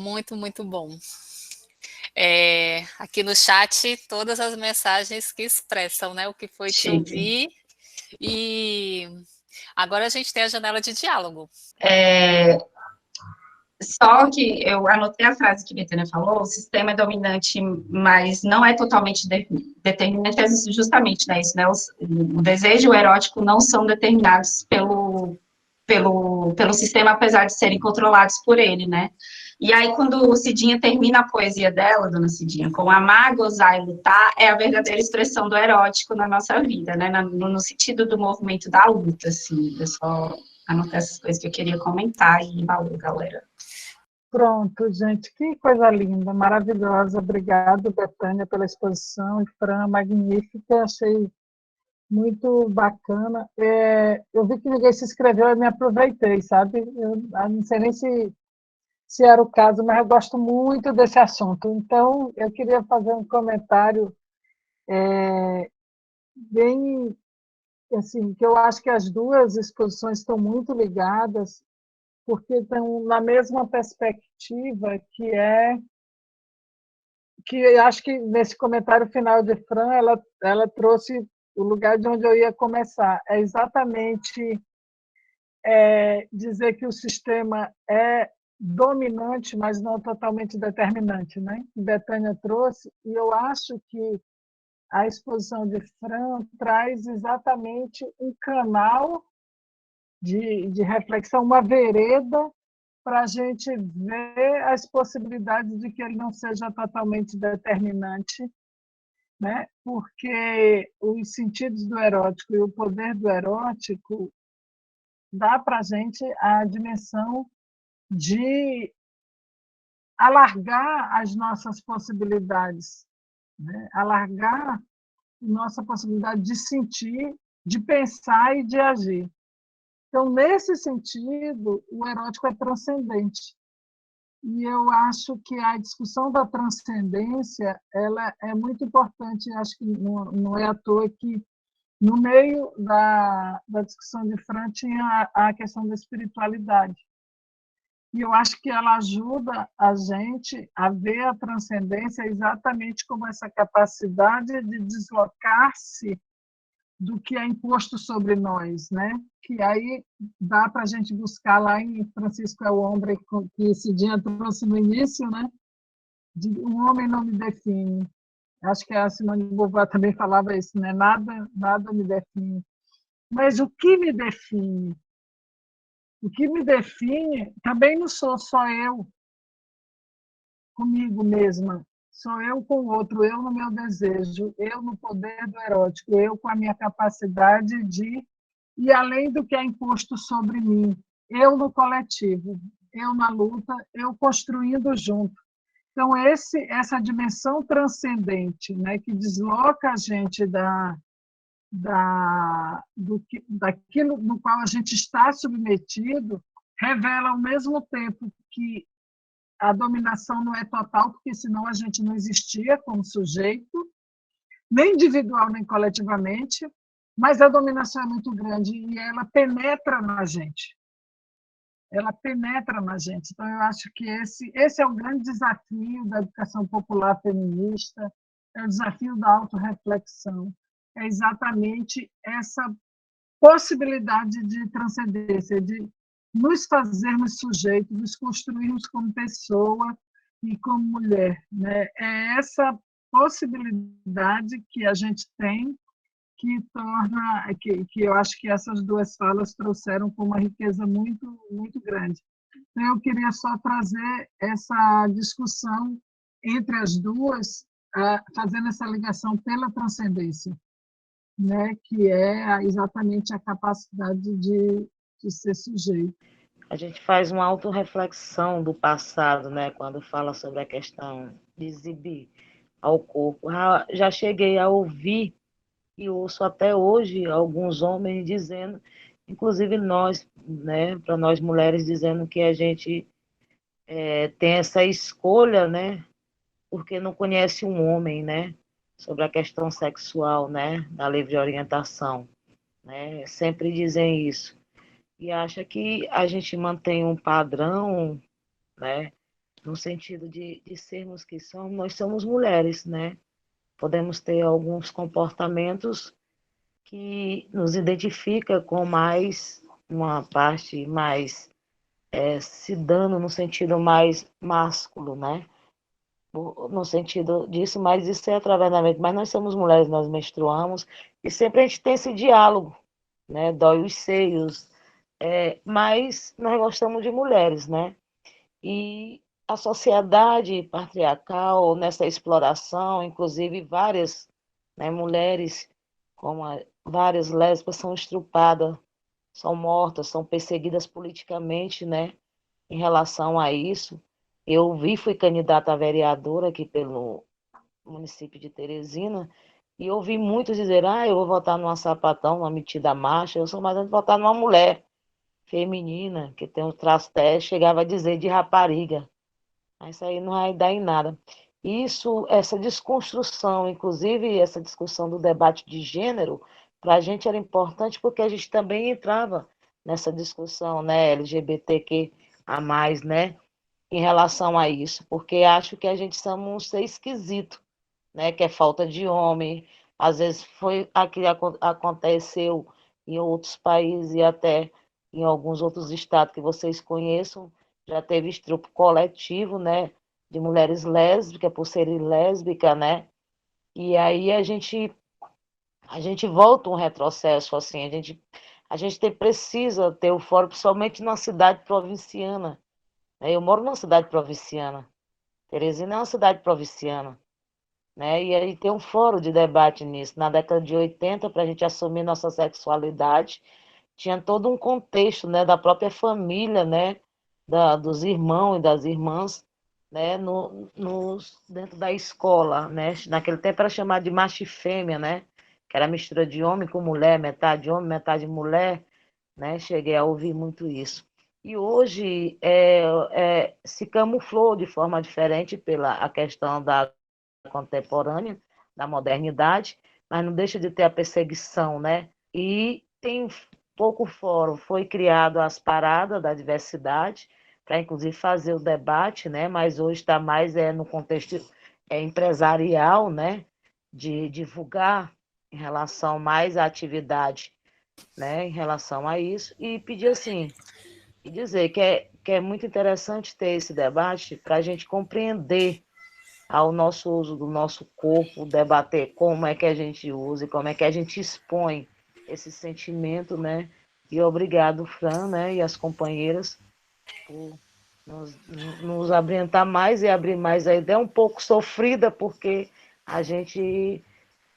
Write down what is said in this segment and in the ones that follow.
Muito, muito bom. Aqui no chat, todas as mensagens que expressam, né, o que foi te Chique. ouvir. E agora a gente tem a janela de diálogo. Só que eu anotei a frase que a Betânia falou, o sistema é dominante, mas não é totalmente determinante, é justamente, né, isso, né, o desejo e o erótico não são determinados pelo sistema, apesar de serem controlados por ele, né. E aí, quando Cidinha termina a poesia dela, dona Cidinha, com amar, gozar e lutar, é a verdadeira expressão do erótico na nossa vida, né, no sentido do movimento da luta, assim, eu só anotei essas coisas que eu queria comentar e valeu, galera. Pronto, gente, que coisa linda, maravilhosa. Obrigado, Betânia, pela exposição. E Fran, magnífica, achei muito bacana. Eu vi que ninguém se inscreveu, eu me aproveitei, sabe? Eu não sei nem se era o caso, mas eu gosto muito desse assunto. Então, eu queria fazer um comentário bem, assim, que eu acho que as duas exposições estão muito ligadas, porque estão na mesma perspectiva, que eu acho que nesse comentário final de Fran, ela trouxe o lugar de onde eu ia começar. É exatamente dizer que o sistema é dominante, mas não totalmente determinante, né? Betânia trouxe, e eu acho que a exposição de Fran traz exatamente um canal de reflexão, uma vereda para a gente ver as possibilidades de que ele não seja totalmente determinante, né? Porque os sentidos do erótico e o poder do erótico dá para a gente a dimensão de alargar as nossas possibilidades, né? Alargar a nossa possibilidade de sentir, de pensar e de agir. Então, nesse sentido, o erótico é transcendente. E eu acho que a discussão da transcendência ela é muito importante. Acho que não é à toa que, no meio da discussão de Fran, tinha a questão da espiritualidade. E eu acho que ela ajuda a gente a ver a transcendência exatamente como essa capacidade de deslocar-se do que é imposto sobre nós, né? Que aí dá para a gente buscar lá em Francisco é o Homem, que esse dia trouxe no início, né? Um homem não me define. Acho que a Simone de Beauvoir também falava isso, né? Nada me define. Mas o que me define? O que me define também não sou só eu comigo mesma. Sou eu com o outro, eu no meu desejo, eu no poder do erótico, eu com a minha capacidade de ir além do que é imposto sobre mim, eu no coletivo, eu na luta, eu construindo junto. Então, essa dimensão transcendente, né, que desloca a gente daquilo no qual a gente está submetido, revela ao mesmo tempo que a dominação não é total, porque senão a gente não existia como sujeito, nem individual nem coletivamente, mas a dominação é muito grande e ela penetra na gente. Ela penetra na gente. Então, eu acho que esse é o grande desafio da educação popular feminista, é o desafio da autorreflexão, é exatamente essa possibilidade de transcendência, de nos fazermos sujeitos, nos construirmos como pessoa e como mulher, né? É essa possibilidade que a gente tem que torna, que eu acho que essas duas falas trouxeram com uma riqueza muito, muito grande. Então, eu queria só trazer essa discussão entre as duas, fazendo essa ligação pela transcendência, né, que é exatamente a capacidade de ser sujeito. A gente faz uma autorreflexão do passado, né, quando fala sobre a questão de exibir ao corpo. Já cheguei a ouvir e ouço até hoje alguns homens dizendo, inclusive nós, né, para nós mulheres, dizendo que a gente tem essa escolha, né, porque não conhece um homem, né, sobre a questão sexual, né, da livre orientação, né, sempre dizem isso. E acha que a gente mantém um padrão, né, no sentido de sermos que somos, nós somos mulheres, né? Podemos ter alguns comportamentos que nos identifica com mais uma parte mais se dando no sentido mais másculo, né? No sentido disso, mas isso é através da mente. Mas nós somos mulheres, nós menstruamos, e sempre a gente tem esse diálogo, né? Dói os seios, mas nós gostamos de mulheres, né? E a sociedade patriarcal, nessa exploração, inclusive várias, né, mulheres, várias lésbicas são estrupadas, são mortas, são perseguidas politicamente, né, em relação a isso. Fui candidata a vereadora aqui pelo município de Teresina, e ouvi muitos dizer, eu vou votar numa sapatão, numa metida marcha, eu sou mais de votar numa mulher feminina, que tem um traço até, chegava a dizer de rapariga. Mas isso aí não vai dar em nada. Isso, essa desconstrução, inclusive essa discussão do debate de gênero, para a gente era importante porque a gente também entrava nessa discussão, né, LGBTQ a mais, né, em relação a isso, porque acho que a gente somos um ser esquisito, né, que é falta de homem. Às vezes foi aquilo que aconteceu em outros países e até em alguns outros estados que vocês conheçam, já teve estupro coletivo, né, de mulheres lésbicas por serem lésbicas, né? E aí a gente volta um retrocesso assim, precisa ter o fórum, principalmente numa cidade provinciana, né? Eu moro numa cidade provinciana. Teresina é uma cidade provinciana, né? E aí tem um fórum de debate nisso. Na década de 80, para a gente assumir nossa sexualidade, tinha todo um contexto, né, da própria família, né, dos irmãos e das irmãs, né, dentro da escola, né? Naquele tempo era chamado de macho e fêmea, né? Que era mistura de homem com mulher, metade homem, metade mulher, né? Cheguei a ouvir muito isso. E hoje se camuflou de forma diferente pela a questão da contemporânea, da modernidade, mas não deixa de ter a perseguição, né? E tem pouco fórum, foi criado as paradas da diversidade, para inclusive fazer o debate, né? Mas hoje está mais no contexto empresarial, né? De divulgar em relação mais à atividade, né? Em relação a isso, e pedir assim, e dizer que é muito interessante ter esse debate para a gente compreender ao nosso uso do nosso corpo, debater como é que a gente usa e como é que a gente expõe esse sentimento, né? E obrigado, Fran, né? E as companheiras por nos abrilhantar mais e abrir mais a ideia, um pouco sofrida, porque a gente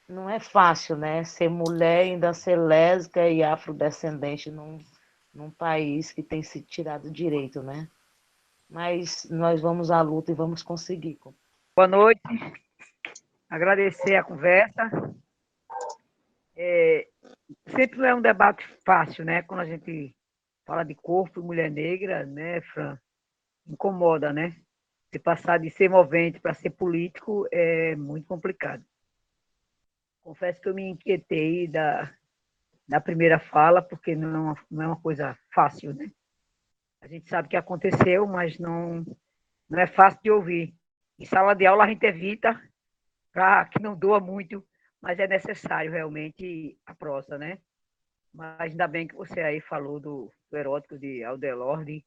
não é fácil, né? Ser mulher, ainda ser lésbica e afrodescendente num país que tem se tirado direito, né? Mas nós vamos à luta e vamos conseguir. Boa noite, agradecer a conversa. Sempre não é um debate fácil, né? Quando a gente fala de corpo e mulher negra, né, Fran? Incomoda, né? Se passar de ser movente para ser político é muito complicado. Confesso que eu me inquietei da primeira fala, porque não é uma coisa fácil, né? A gente sabe que aconteceu, mas não é fácil de ouvir. Em sala de aula a gente evita, para que não doa muito, mas é necessário realmente a prosa, né? Mas ainda bem que você aí falou do erótico de Aldelorde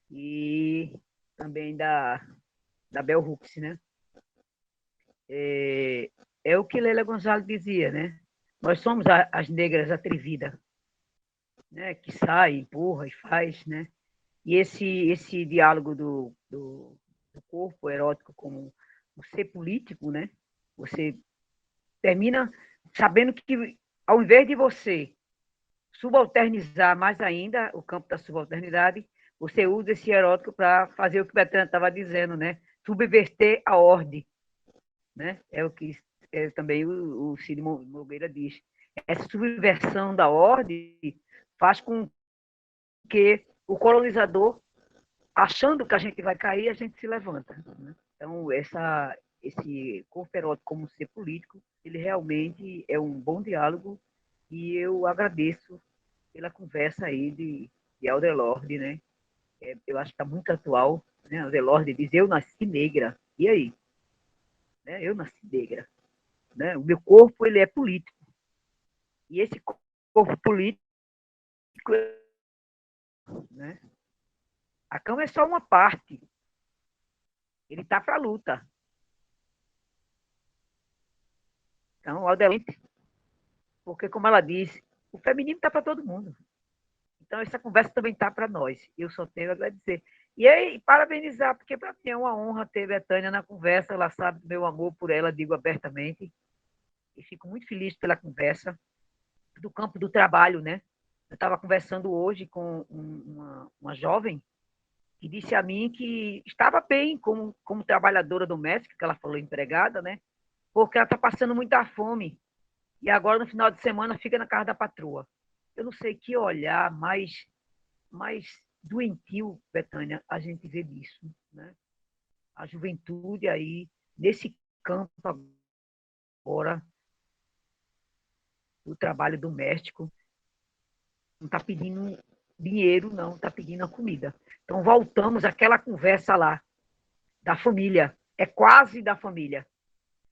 e também da Bell Hooks, né? É o que Leila Gonzalez dizia, né? Nós somos as negras atrevidas, né? Que sai, empurra e faz, né? E esse diálogo do corpo erótico como o ser político, né? Você termina sabendo que, ao invés de você subalternizar mais ainda o campo da subalternidade, você usa esse erótico para fazer o que o Betânia estava dizendo, né? Subverter a ordem, né? É o que também o Cid Moreira diz. Essa subversão da ordem faz com que o colonizador, achando que a gente vai cair, a gente se levanta, né? Então, esse corpo erótico como ser político, ele realmente é um bom diálogo e eu agradeço pela conversa aí de Aldelorde, né? Eu acho que está muito atual né? A Delorde diz, eu nasci negra. E aí? Né? Eu nasci negra. Né? O meu corpo, ele é político. E esse corpo político, né? A cama é só uma parte. Ele está para a luta. Então, Aldelente, porque, como ela disse, o feminino está para todo mundo. Então, essa conversa também está para nós. Eu só tenho a agradecer. E aí, parabenizar, porque para mim é uma honra ter Betânia na conversa. Ela sabe do meu amor por ela, digo abertamente. E fico muito feliz pela conversa. Do campo do trabalho, né? Eu estava conversando hoje com uma jovem que disse a mim que estava bem como trabalhadora doméstica, que ela falou empregada, né? Porque ela está passando muita fome. E agora, no final de semana, fica na casa da patroa. Eu não sei que olhar mais doentio, Betânia, a gente vê disso, né? A juventude aí, nesse campo agora, do trabalho doméstico, não está pedindo dinheiro, não, está pedindo a comida. Então, voltamos àquela conversa lá, da família, é quase da família,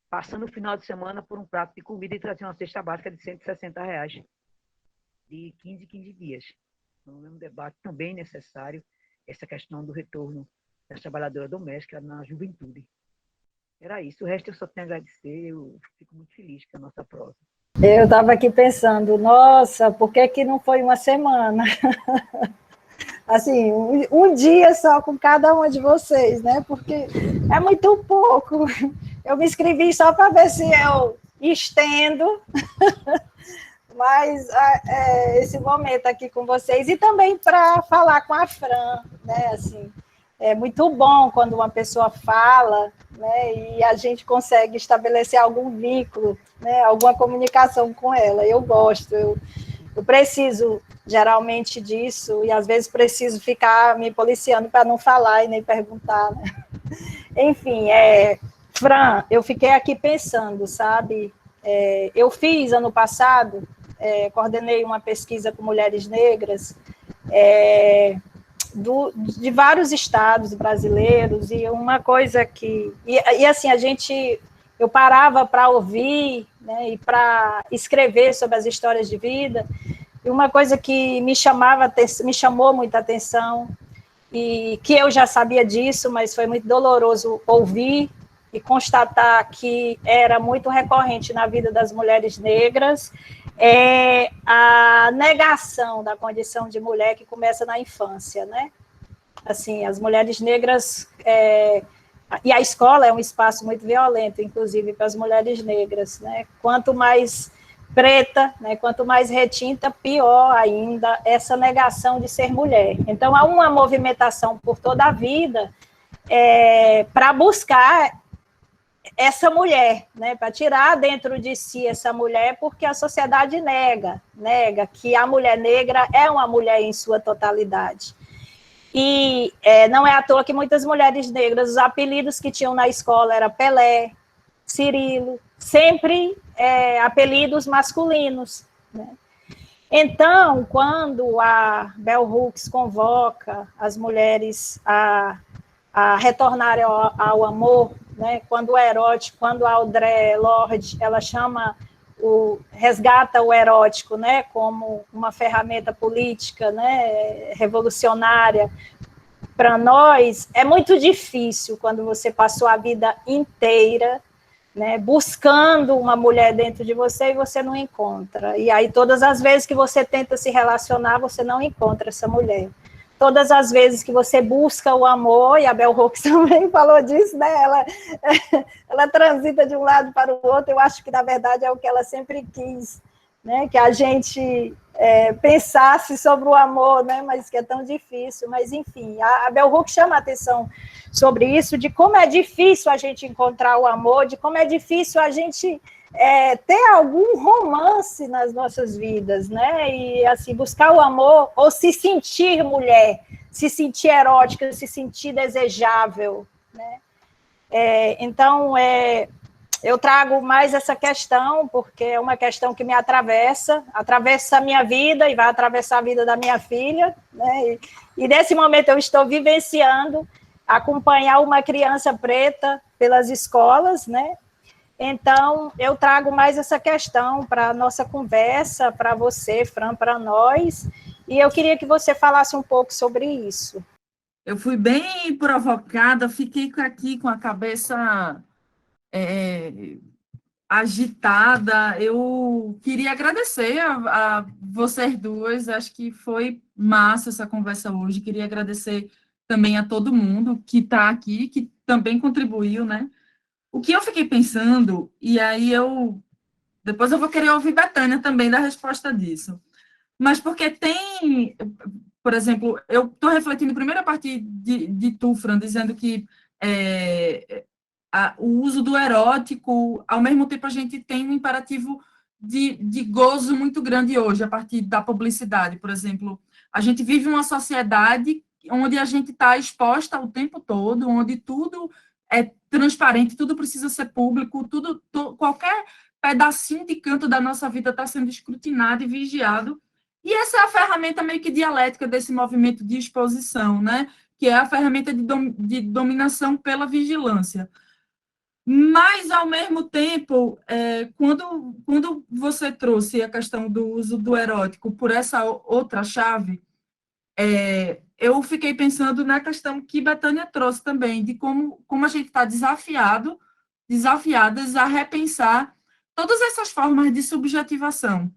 passando o final de semana por um prato de comida e trazer uma cesta básica de R$ 160, de 15 em 15 dias. Então, é um debate também necessário, essa questão do retorno das trabalhadoras domésticas na juventude. Era isso, o resto eu só tenho a agradecer, eu fico muito feliz com a nossa prosa. Eu estava aqui pensando, nossa, por que não foi uma semana? Assim, um dia só com cada uma de vocês, né? Porque é muito pouco. Eu me inscrevi só para ver se eu estendo, mas esse momento aqui com vocês, e também para falar com a Fran, né? Assim, é muito bom quando uma pessoa fala, né, e a gente consegue estabelecer algum vínculo, né, alguma comunicação com ela. Eu gosto, eu preciso geralmente disso, e às vezes preciso ficar me policiando para não falar e nem perguntar, né? Enfim, Fran, eu fiquei aqui pensando, sabe? Eu fiz ano passado, coordenei uma pesquisa com mulheres negras, de vários estados brasileiros, e uma coisa que... E assim, eu parava para ouvir, né, e para escrever sobre as histórias de vida, e uma coisa que me chamou muita atenção, e que eu já sabia disso, mas foi muito doloroso ouvir e constatar que era muito recorrente na vida das mulheres negras, é a negação da condição de mulher que começa na infância, né? Assim, as mulheres negras, e a escola é um espaço muito violento, inclusive para as mulheres negras, né? Quanto mais preta, né, quanto mais retinta, pior ainda essa negação de ser mulher. Então, há uma movimentação por toda a vida para buscar essa mulher, né, para tirar dentro de si essa mulher, porque a sociedade nega que a mulher negra é uma mulher em sua totalidade. E não é à toa que muitas mulheres negras, os apelidos que tinham na escola era Pelé, Cirilo, sempre apelidos masculinos, né? Então, quando a Bell Hooks convoca as mulheres a retornarem ao amor, né? Quando o erótico, quando a Audre Lorde, ela resgata o erótico, né? Como uma ferramenta política, né? Revolucionária, para nós é muito difícil quando você passou a vida inteira, né, buscando uma mulher dentro de você e você não encontra. E aí, todas as vezes que você tenta se relacionar, você não encontra essa mulher. Todas as vezes que você busca o amor, e a Bell Hooks também falou disso, né? Ela transita de um lado para o outro, eu acho que, na verdade, é o que ela sempre quis, né? Que a gente pensasse sobre o amor, né? Mas que é tão difícil. Mas, enfim, a Bell Hooks chama a atenção sobre isso, de como é difícil a gente encontrar o amor, de como é difícil a gente ter algum romance nas nossas vidas, né? E, assim, buscar o amor ou se sentir mulher, se sentir erótica, se sentir desejável, né? Então, eu trago mais essa questão, porque é uma questão que me atravessa a minha vida e vai atravessar a vida da minha filha, né? E nesse momento eu estou vivenciando, acompanhar uma criança preta pelas escolas, né? Então, eu trago mais essa questão para a nossa conversa, para você, Fran, para nós, e eu queria que você falasse um pouco sobre isso. Eu fui bem provocada, fiquei aqui com a cabeça agitada. Eu queria agradecer a vocês duas, acho que foi massa essa conversa hoje. Queria agradecer também a todo mundo que está aqui, que também contribuiu, né? O que eu fiquei pensando, e aí depois eu vou querer ouvir Bethânia também da resposta disso, mas porque tem, por exemplo, eu estou refletindo primeiro a partir de tu, Fran, dizendo que o uso do erótico, ao mesmo tempo a gente tem um imperativo de gozo muito grande hoje, a partir da publicidade, por exemplo. A gente vive uma sociedade onde a gente está exposta o tempo todo, onde tudo é transparente, tudo precisa ser público, qualquer pedacinho de canto da nossa vida está sendo escrutinado e vigiado. E essa é a ferramenta meio que dialética desse movimento de exposição, né? Que é a ferramenta de dominação pela vigilância. Mas, ao mesmo tempo, quando você trouxe a questão do uso do erótico por essa outra chave, eu fiquei pensando na questão que Bethânia trouxe também, de como a gente está desafiadas a repensar todas essas formas de subjetivação.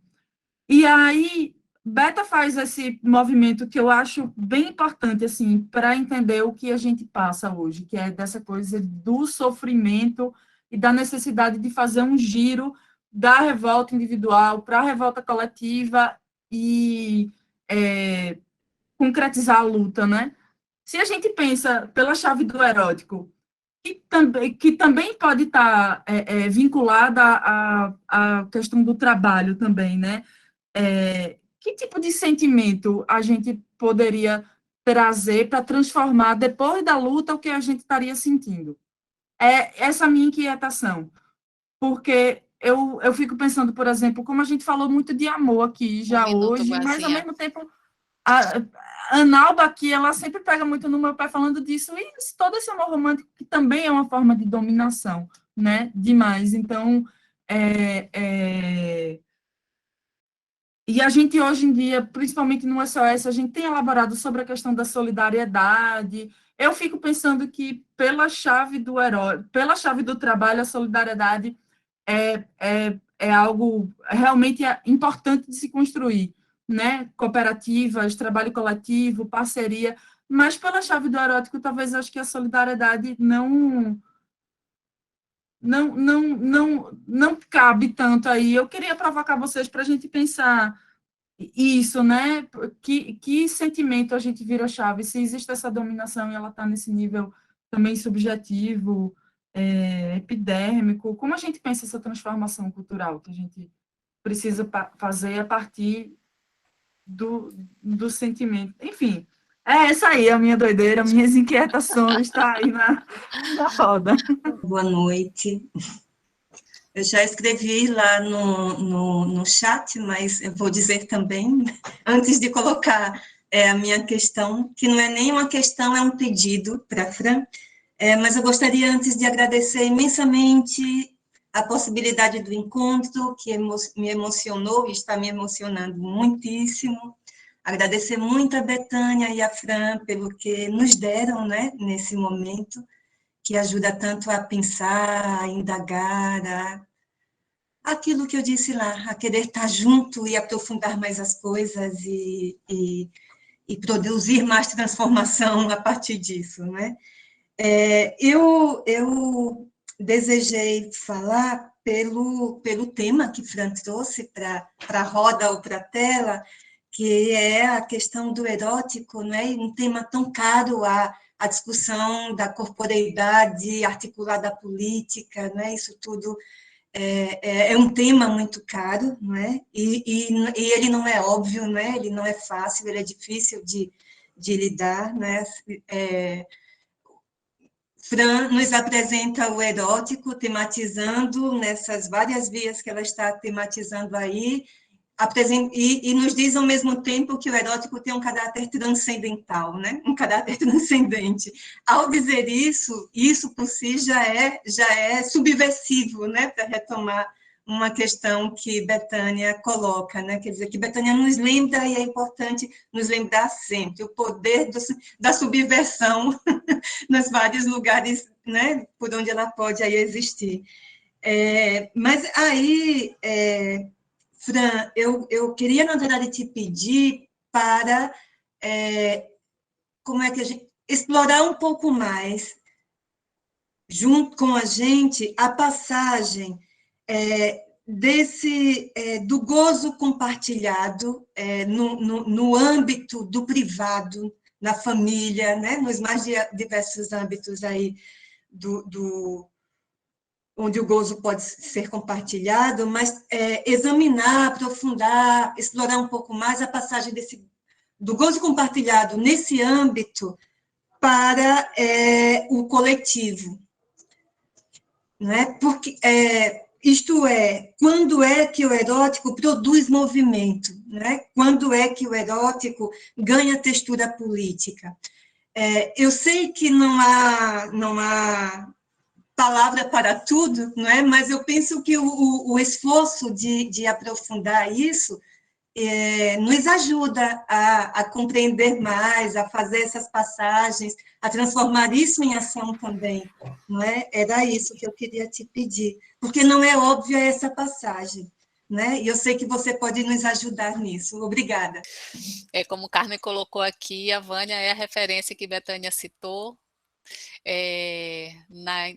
E aí, Beta faz esse movimento que eu acho bem importante, assim, para entender o que a gente passa hoje, que é dessa coisa do sofrimento e da necessidade de fazer um giro da revolta individual para a revolta coletiva e concretizar a luta, né? Se a gente pensa pela chave do erótico, que também pode estar vinculada à questão do trabalho também, né? Que tipo de sentimento a gente poderia trazer para transformar, depois da luta, o que a gente estaria sentindo? É essa minha inquietação, porque eu fico pensando, por exemplo, como a gente falou muito de amor aqui já hoje, mas, ao mesmo tempo, a Analba aqui, ela sempre pega muito no meu pé falando disso, e todo esse amor romântico, que também é uma forma de dominação, né? Demais. Então, e a gente, hoje em dia, principalmente no SOS, a gente tem elaborado sobre a questão da solidariedade. Eu fico pensando que, pela chave do trabalho, a solidariedade é algo realmente importante de se construir, né? Cooperativas, trabalho coletivo, parceria, mas pela chave do erótico, talvez acho que a solidariedade não cabe tanto aí. Eu queria provocar vocês para a gente pensar isso, né? Que sentimento a gente vira chave? Se existe essa dominação e ela está nesse nível também subjetivo, epidérmico, como a gente pensa essa transformação cultural que a gente precisa fazer a partir do sentimento? Enfim, é essa aí a minha doideira, minhas inquietações, está aí na roda. Boa noite. Eu já escrevi lá no chat, mas eu vou dizer também, antes de colocar a minha questão, que não é nem uma questão, é um pedido para a Fran, mas eu gostaria, antes de agradecer imensamente a possibilidade do encontro, que me emocionou e está me emocionando muitíssimo. Agradecer muito a Bethânia e a Fran pelo que nos deram, né, nesse momento, que ajuda tanto a pensar, a indagar, aquilo que eu disse lá, a querer estar junto e aprofundar mais as coisas e produzir mais transformação a partir disso, né? Eu desejei falar pelo tema que Fran trouxe para a roda ou para a tela, que é a questão do erótico, né? Um tema tão caro à discussão da corporeidade articulada à política, né? Isso tudo é um tema muito caro, não é? E ele não é óbvio, né? Ele não é fácil, ele é difícil de lidar, né? Fran nos apresenta o erótico, tematizando nessas várias vias que ela está tematizando aí, e nos diz ao mesmo tempo que o erótico tem um caráter transcendental, né? Um caráter transcendente. Ao dizer isso por si já é subversivo, né? Para retomar uma questão que Betânia coloca, né? Quer dizer, que Betânia nos lembra, e é importante nos lembrar sempre, o poder da subversão nos vários lugares, né? Por onde ela pode aí existir. Mas aí, Fran, eu queria, na verdade, te pedir para, como é que a gente, explorar um pouco mais, junto com a gente, a passagem do gozo compartilhado no âmbito do privado, na família, né? Nos mais diversos âmbitos aí onde o gozo pode ser compartilhado, mas examinar, aprofundar, explorar um pouco mais a passagem do gozo compartilhado nesse âmbito para o coletivo. Né? Porque, isto é, quando é que o erótico produz movimento? Né? Quando é que o erótico ganha textura política? Eu sei que não há palavra para tudo, não é? Mas eu penso que o esforço de aprofundar isso nos ajuda a compreender mais, a fazer essas passagens, a transformar isso em ação também, não é? Era isso que eu queria te pedir, porque não é óbvia essa passagem, né? E eu sei que você pode nos ajudar nisso. Obrigada. Como Carmen colocou aqui, a Vânia é a referência que Betânia citou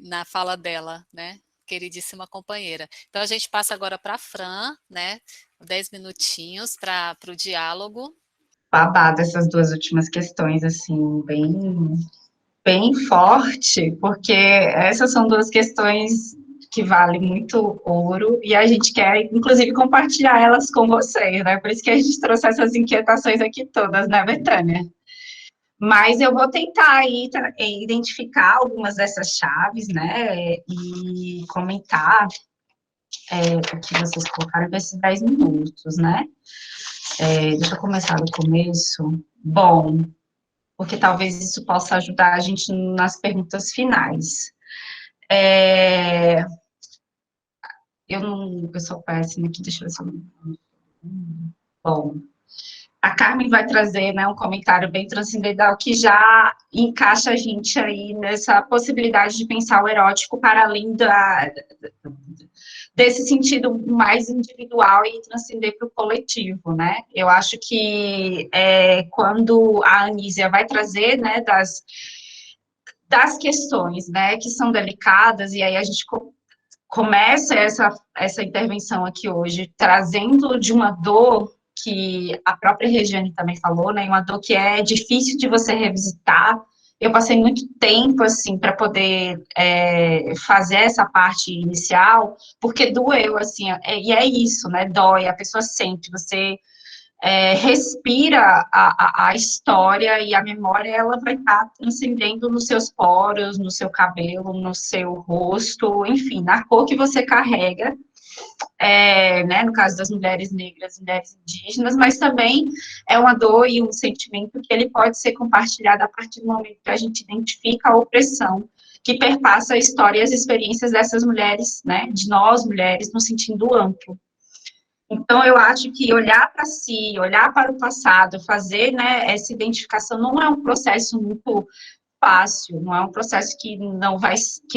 na fala dela, né? Queridíssima companheira. Então, a gente passa agora para a Fran, né? 10 minutinhos para o diálogo. Babado essas duas últimas questões, assim, bem forte, porque essas são duas questões que valem muito ouro, e a gente quer, inclusive, compartilhar elas com vocês, né? Por isso que a gente trouxe essas inquietações aqui todas, né, Betânia? Mas eu vou tentar aí identificar algumas dessas chaves, né, e comentar o que vocês colocaram nesses 10 minutos, né? Deixa eu começar do começo. Bom, porque talvez isso possa ajudar a gente nas perguntas finais. Eu sou péssima aqui, deixa eu ver se eu... Bom, a Carmen vai trazer, né, um comentário bem transcendental que já encaixa a gente aí nessa possibilidade de pensar o erótico para além desse sentido mais individual e transcender para o coletivo, né? Eu acho que quando a Anísia vai trazer, né, das questões, né, que são delicadas, e aí a gente começa essa intervenção aqui hoje, trazendo de uma dor que a própria Regiane também falou, né, uma dor que é difícil de você revisitar. Eu passei muito tempo, assim, para poder fazer essa parte inicial, porque doeu, assim, e é isso, né, dói, a pessoa sente, você respira a história e a memória, ela vai estar transcendendo nos seus poros, no seu cabelo, no seu rosto, enfim, na cor que você carrega, né, no caso das mulheres negras, mulheres indígenas, mas também é uma dor e um sentimento que ele pode ser compartilhado a partir do momento que a gente identifica a opressão que perpassa a história e as experiências dessas mulheres, né, de nós mulheres, no sentido amplo. Então, eu acho que olhar para si, olhar para o passado, fazer, né, essa identificação não é um processo muito fácil, não é um processo que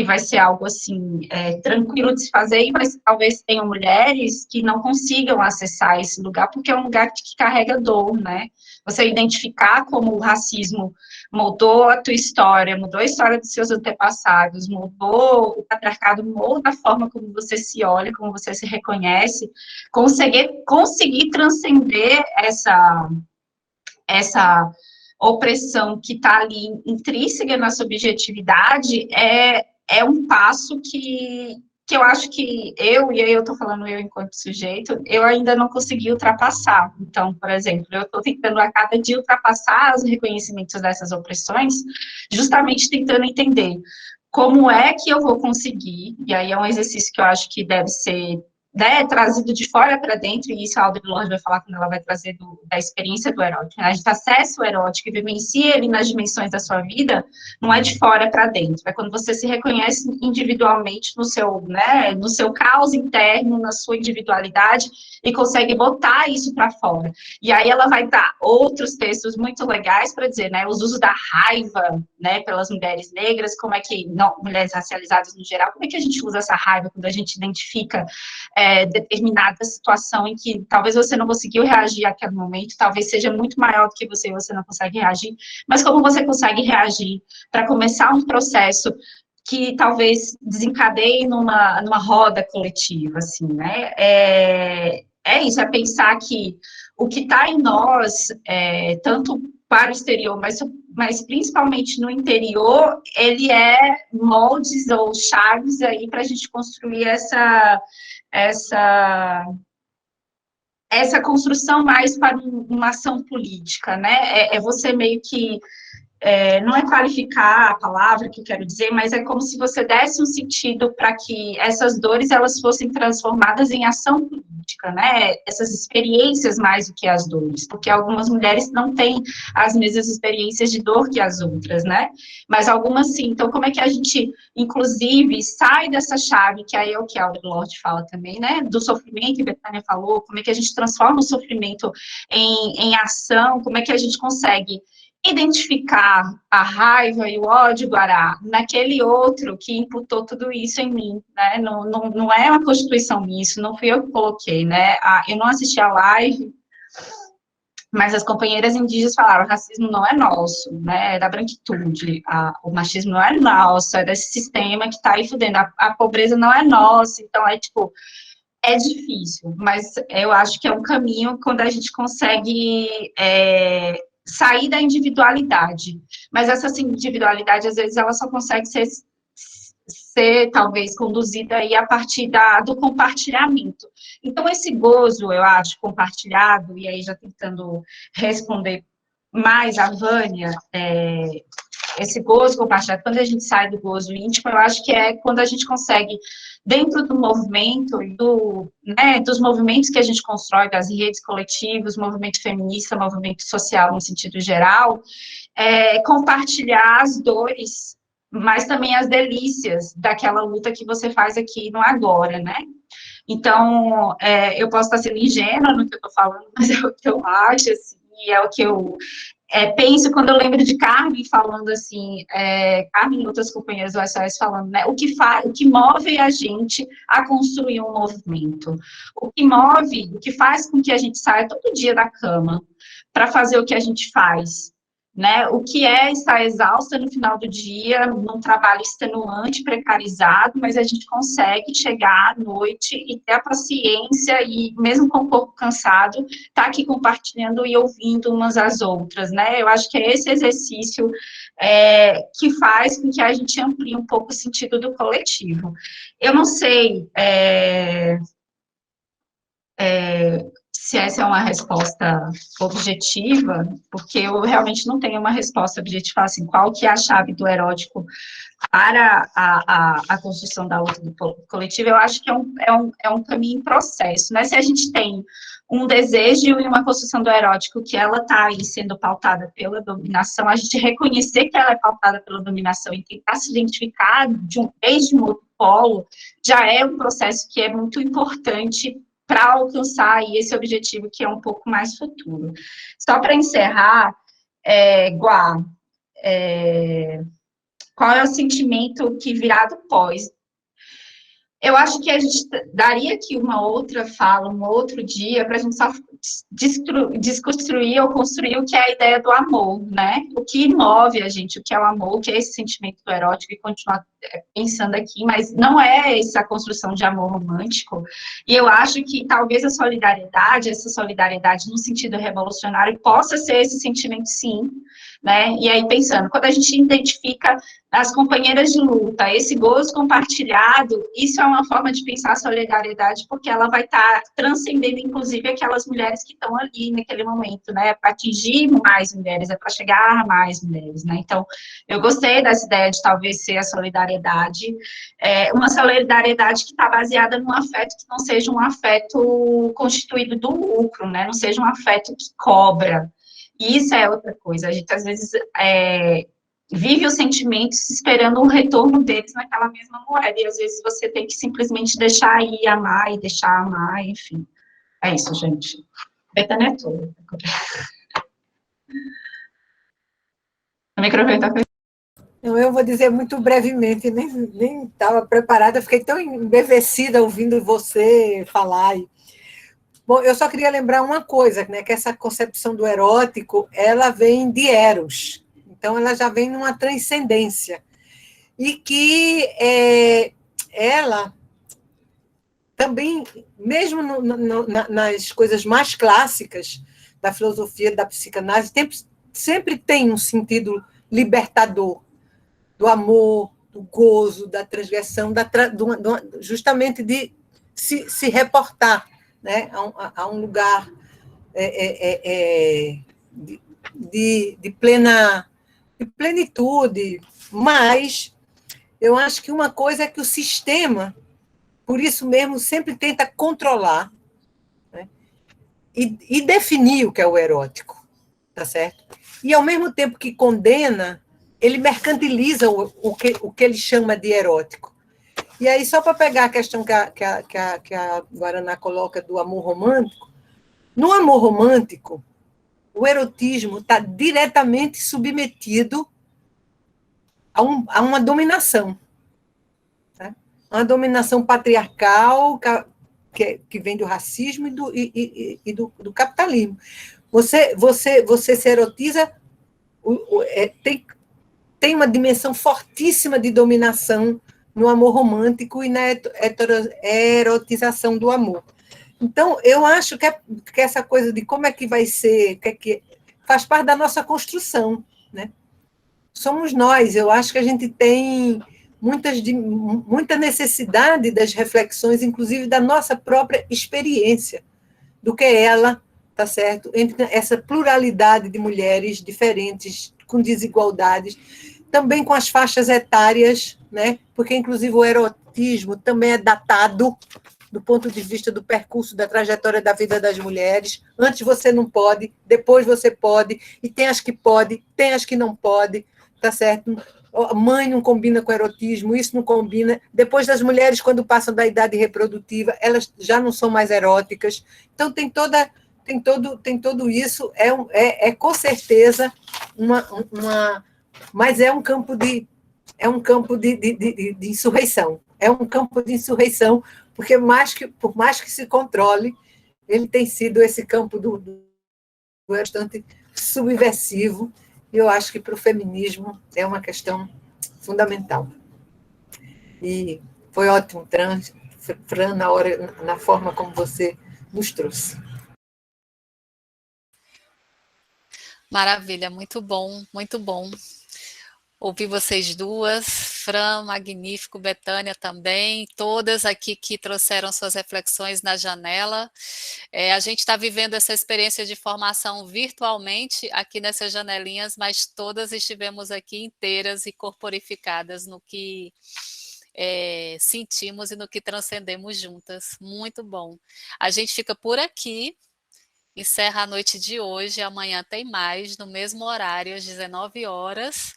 vai ser algo assim tranquilo de se fazer, mas talvez tenham mulheres que não consigam acessar esse lugar, porque é um lugar que carrega dor, né? Você identificar como o racismo mudou a tua história, mudou a história dos seus antepassados, mudou o patriarcado, molda a forma como você se olha, como você se reconhece, conseguir transcender essa opressão que está ali intrínseca na subjetividade é um passo que eu acho que e aí eu estou falando eu enquanto sujeito, eu ainda não consegui ultrapassar. Então, por exemplo, eu estou tentando a cada dia ultrapassar os reconhecimentos dessas opressões, justamente tentando entender como é que eu vou conseguir, e aí é um exercício que eu acho que deve ser né, trazido de fora para dentro, e isso a Audre Lorde vai falar quando ela vai trazer da experiência do erótico, né? A gente acessa o erótico e vivencia ele nas dimensões da sua vida, não é de fora para dentro, é quando você se reconhece individualmente no seu, né, no seu caos interno, na sua individualidade, e consegue botar isso para fora. E aí ela vai dar outros textos muito legais para dizer, né, os usos da raiva, né, pelas mulheres negras, como é que, não, mulheres racializadas no geral, como é que a gente usa essa raiva quando a gente identifica determinada situação em que talvez você não conseguiu reagir àquele momento, talvez seja muito maior do que você e você não consegue reagir, mas como você consegue reagir para começar um processo que talvez desencadeie numa roda coletiva, assim, né? É isso, é pensar que o que está em nós, tanto para o exterior, mas principalmente no interior, ele é moldes ou chaves aí para a gente construir essa construção mais para uma ação política, né? É você meio que não é qualificar a palavra que eu quero dizer, mas é como se você desse um sentido para que essas dores elas fossem transformadas em ação política, né? Essas experiências mais do que as dores, porque algumas mulheres não têm as mesmas experiências de dor que as outras, né? Mas algumas sim. Então, como é que a gente, inclusive, sai dessa chave, que aí é o que a Audre Lorde fala também, né? Do sofrimento, que a Betânia falou, como é que a gente transforma o sofrimento em ação, como é que a gente consegue identificar a raiva e o ódio, Guará, naquele outro que imputou tudo isso em mim, né? Não é uma constituição minha, isso não fui eu que coloquei, né? Eu não assisti a live, mas as companheiras indígenas falaram, o racismo não é nosso, né? É da branquitude, o machismo não é nosso, é desse sistema que está aí fudendo, a pobreza não é nossa, então é tipo, é difícil, mas eu acho que é um caminho quando a gente consegue sair da individualidade, mas essa individualidade, às vezes, ela só consegue ser talvez, conduzida aí a partir do compartilhamento. Então, esse gozo, eu acho, compartilhado, e aí já tentando responder mais a Vânia, esse gozo compartilhado, quando a gente sai do gozo íntimo, eu acho que é quando a gente consegue, dentro do movimento, dos movimentos que a gente constrói, das redes coletivas, movimento feminista, movimento social no sentido geral, compartilhar as dores, mas também as delícias daquela luta que você faz aqui no agora, né? Então, eu posso estar sendo ingênua no que eu estou falando, mas é o que eu acho, assim, e é o que eu penso quando eu lembro de Carmen falando assim, Carmen e outras companheiras do SOS falando, né, o que move a gente a construir um movimento, o que faz com que a gente saia todo dia da cama para fazer o que a gente faz, né, o que é estar exausta no final do dia, num trabalho extenuante, precarizado, mas a gente consegue chegar à noite e ter a paciência e, mesmo com o corpo cansado, tá aqui compartilhando e ouvindo umas às outras, né, eu acho que é esse exercício que faz com que a gente amplie um pouco o sentido do coletivo. Eu não sei se essa é uma resposta objetiva, porque eu realmente não tenho uma resposta objetiva, assim, qual que é a chave do erótico para a construção da luta do coletivo. Eu acho que é um caminho em processo, né? Se a gente tem um desejo e uma construção do erótico que ela está aí sendo pautada pela dominação, a gente reconhecer que ela é pautada pela dominação e tentar se identificar desde um outro polo, já é um processo que é muito importante para alcançar aí esse objetivo que é um pouco mais futuro. Só para encerrar, Guá, qual é o sentimento que virá do pós? Eu acho que a gente daria aqui uma outra fala, um outro dia, para a gente só desconstruir ou construir o que é a ideia do amor, né? O que move a gente, o que é o amor, o que é esse sentimento do erótico, e continuar pensando aqui, mas não é essa construção de amor romântico. E eu acho que talvez essa solidariedade no sentido revolucionário, possa ser esse sentimento, sim, né? E aí, pensando, quando a gente identifica as companheiras de luta, esse gozo compartilhado, isso é uma forma de pensar a solidariedade, porque ela vai estar transcendendo, inclusive, aquelas mulheres que estão ali naquele momento, né? Para atingir mais mulheres, para chegar a mais mulheres, né? Então, eu gostei dessa ideia de talvez ser a solidariedade uma solidariedade que está baseada num afeto que não seja um afeto constituído do lucro, né? Não seja um afeto que cobra. E isso é outra coisa. A gente, às vezes, vive os sentimentos esperando um retorno deles naquela mesma moeda, e às vezes você tem que simplesmente deixar ir, amar, e deixar amar, enfim. É isso, gente. Betânia é tudo. O microfone está fechado. Não, eu vou dizer muito brevemente, nem estava preparada, fiquei tão embevecida ouvindo você falar. Bom, eu só queria lembrar uma coisa, né, que essa concepção do erótico, ela vem de Eros, então ela já vem numa transcendência, e que ela também, mesmo nas coisas mais clássicas da filosofia, da psicanálise, sempre tem um sentido libertador, do amor, do gozo, da transgressão, justamente de se reportar, né, a um lugar de plenitude. Mas eu acho que uma coisa é que o sistema, por isso mesmo, sempre tenta controlar, né, e definir o que é o erótico, tá certo? E, ao mesmo tempo que condena, ele mercantiliza o que ele chama de erótico. E aí, só para pegar a questão que a Guaraná coloca do amor romântico, no amor romântico, o erotismo está diretamente submetido a uma dominação. Tá? Uma dominação patriarcal que vem do racismo e do capitalismo. Você se erotiza, tem uma dimensão fortíssima de dominação no amor romântico e na erotização do amor. Então, eu acho que essa coisa de como é que vai ser, faz parte da nossa construção, né? Somos nós, eu acho que a gente tem muita necessidade das reflexões, inclusive da nossa própria experiência, do que ela, tá certo? Entre essa pluralidade de mulheres diferentes, com desigualdades, também com as faixas etárias, né? Porque, inclusive, o erotismo também é datado do ponto de vista do percurso, da trajetória da vida das mulheres. Antes você não pode, depois você pode, e tem as que pode, tem as que não pode, tá certo? Mãe não combina com erotismo, isso não combina. Depois das mulheres, quando passam da idade reprodutiva, elas já não são mais eróticas. Então, tem todo isso, com certeza mas é um campo de insurreição. É um campo de insurreição, porque por mais que se controle, ele tem sido esse campo do bastante subversivo, e eu acho que para o feminismo é uma questão fundamental. E foi ótimo, Fran, na forma como você nos trouxe. Maravilha, muito bom, muito bom. Ouvir vocês duas, Fran, magnífico, Betânia também, todas aqui que trouxeram suas reflexões na janela. A gente está vivendo essa experiência de formação virtualmente aqui nessas janelinhas, mas todas estivemos aqui inteiras e corporificadas no que sentimos e no que transcendemos juntas. Muito bom. A gente fica por aqui. Encerra a noite de hoje, amanhã tem mais, no mesmo horário, às 19 horas.